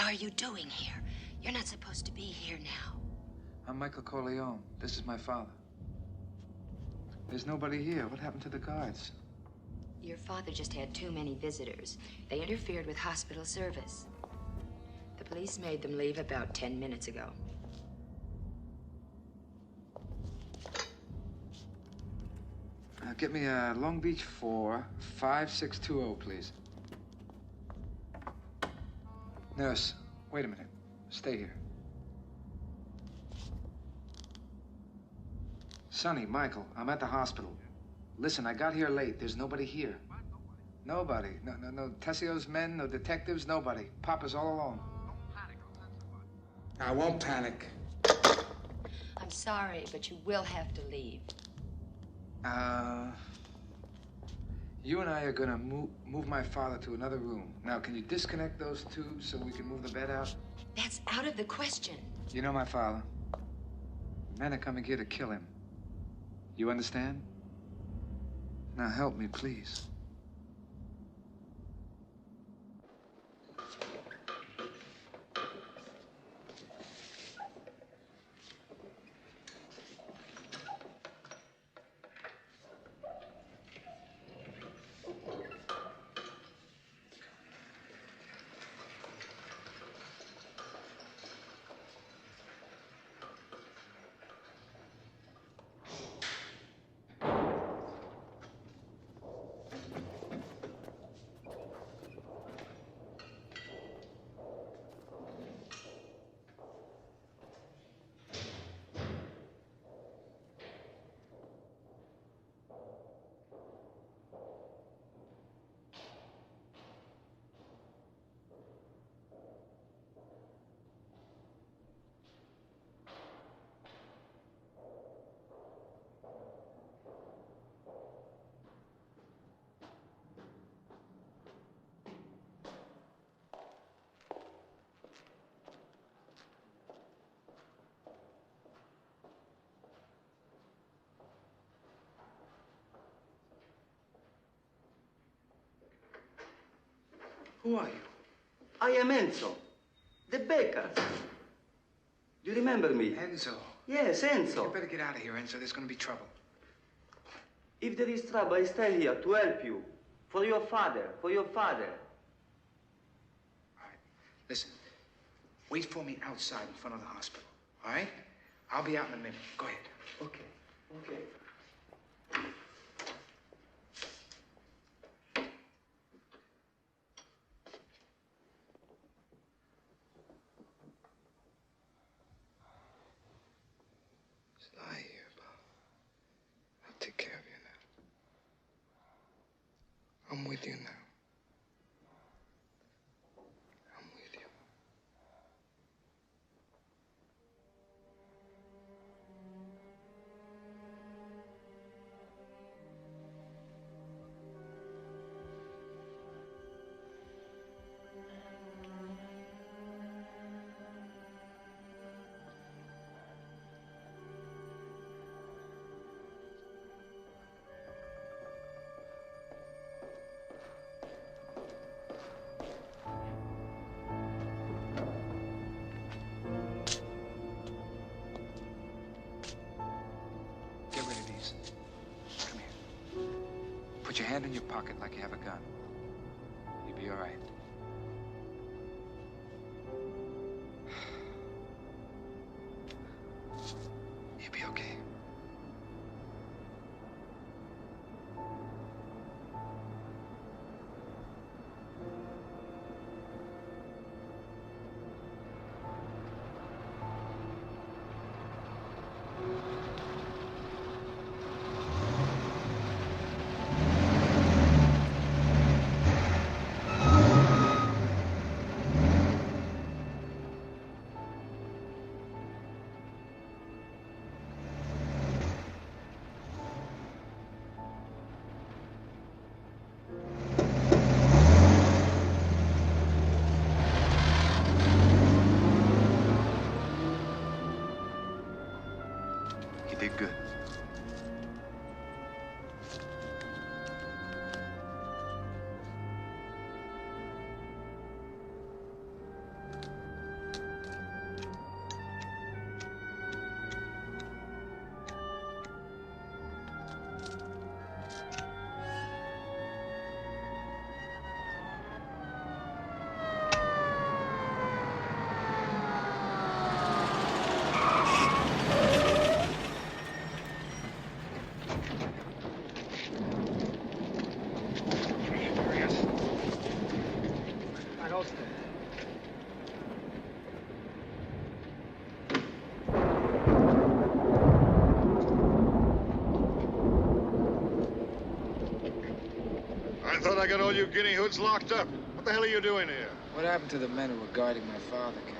are you doing here? You're not supposed to be here now. I'm Michael Corleone. This is my father. There's nobody here. What happened to the guards? Your father just had too many visitors. They interfered with hospital service. The police made them leave about 10 minutes ago. Get me a Long Beach 4-5620, please. Nurse, wait a minute. Stay here. Sonny, Michael, I'm at the hospital. Listen, I got here late. There's nobody here. Nobody. No Tessio's men, no detectives, nobody. Papa's all alone. I won't panic. I'm sorry, but you will have to leave. You and I are gonna move my father to another room. Now, can you disconnect those tubes so we can move the bed out? That's out of the question. You know my father. Men are coming here to kill him. You understand? Now help me, please. Who are you? I am Enzo, the baker. Do you remember me? Enzo. Yes, Enzo. You better get out of here, Enzo. There's gonna be trouble. If there is trouble, I stay here to help you. For your father, for your father. All right. Listen, wait for me outside in front of the hospital, all right? I'll be out in a minute. Go ahead. Okay, okay. Lie here, Bob. I'll take care of you now. I'm with you now. I'm with you. Get rid of these. Come here. Put your hand in your pocket like you have a gun. You'll be all right. You'll be okay. thought I got all you guinea hoods locked up. What the hell are you doing here? What happened to the men who were guarding my father, Captain?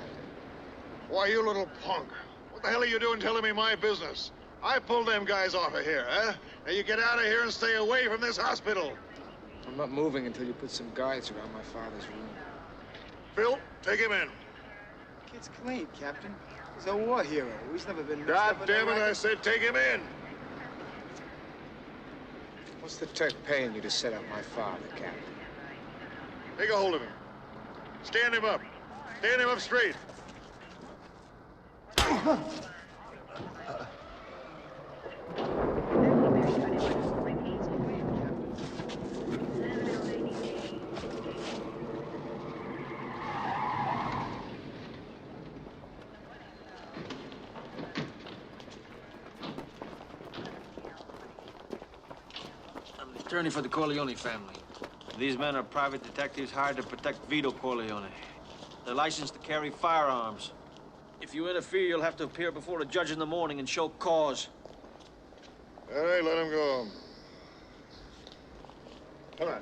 Why, you little punk. What the hell are you doing telling me my business? I pulled them guys off of here, huh? Now you get out of here and stay away from this hospital. I'm not moving until you put some guards around my father's room. Phil, take him in. Kid's clean, Captain. He's a war hero. He's never been mixed God up in damn a it, I racket. said take him in. What's the Turk paying you to set up my father, Captain? Take a hold of him. Stand him up. Stand him up straight. I'm the attorney for the Corleone family. These men are private detectives hired to protect Vito Corleone. They're licensed to carry firearms. If you interfere, you'll have to appear before a judge in the morning and show cause. All right, let him go. Come on.